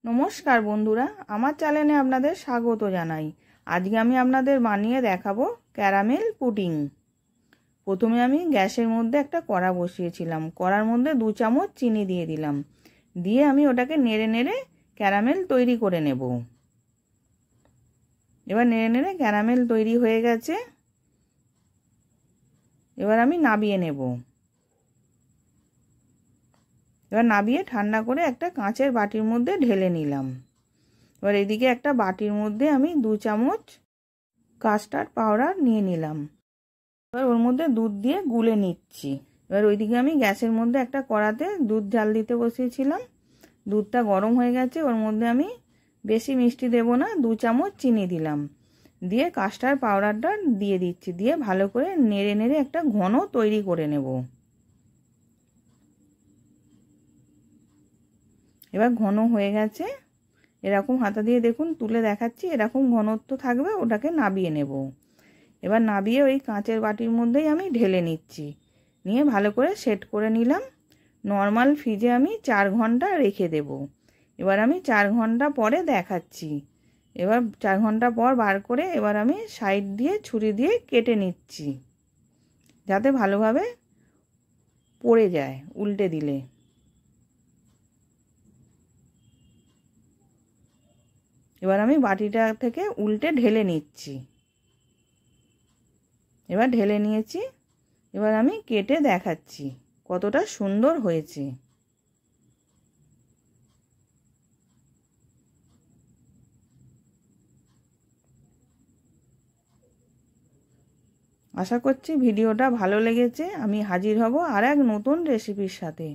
নমস্কার বন্ধুরা, আমার চ্যানেলে আপনাদের স্বাগত জানাই। আজকে আমি আপনাদের বানিয়ে দেখাবো ক্যারামেল পুডিং। প্রথমে আমি গ্যাসের মধ্যে একটা কড়া বসিয়েছিলাম। কড়ার মধ্যে 2 চামচ চিনি দিয়ে দিলাম। দিয়ে আমি ওটাকে নেড়ে নেড়ে ক্যারামেল তৈরি করে নেব। এবার নেড়ে নেড়ে ক্যারামেল তৈরি হয়ে গেছে। এবার আমি নামিয়ে নেব। এবার নামিয়ে ঠান্ডা করে একটা কাঁচের বাটির মধ্যে ঢেলে নিলাম। এবার এদিকে একটা বাটির মধ্যে আমি 2 চামচ কাস্টার্ড পাউডার নিয়ে নিলাম। এবার ওর মধ্যে দুধ দিয়ে গুলে নিচ্ছি। এবার ওইদিকে আমি গ্যাসের মধ্যে একটা কড়াতে দুধ জাল দিতে বসিয়েছিলাম। দুধটা গরম হয়ে গেছে। ওর মধ্যে আমি বেশি মিষ্টি দেব না, 2 চামচ চিনি দিলাম। দিয়ে কাস্টার্ড পাউডারটা দিয়ে দিচ্ছি। দিয়ে ভালো করে নেড়ে নেড়ে একটা ঘন তৈরি করে নেব। এবার ঘন হয়ে গেছে। এরকম হাতা দিয়ে দেখুন তুলে দেখাচ্ছি, এরকম ঘনত্ব থাকবে। ওটাকে নাবিয়ে নেব। এবার নাবিয়ে ওই কাঁচের বাটির মধ্যেই আমি ঢেলে নিচ্ছি। নিয়ে ভালো করে সেট করে নিলাম। নর্মাল ফ্রিজে আমি 4 ঘন্টা রেখে দেব। এবার আমি 4 ঘন্টা পরে দেখাচ্ছি। এবার 4 ঘন্টা পর বার করে এবার আমি সাইড দিয়ে ছুরি দিয়ে কেটে নিচ্ছি, যাতে ভালোভাবে পড়ে যায় উল্টে দিলে। এবার আমি বাটিটা থেকে উল্টে ঢেলে নিচ্ছি। এবার ঢেলে নিয়েছি। এবার আমি কেটে দেখাচ্ছি কতটা সুন্দর হয়েছে। আশা করছি ভিডিওটা ভালো লেগেছে। আমি হাজির হব আর এক নতুন রেসিপির সাথে।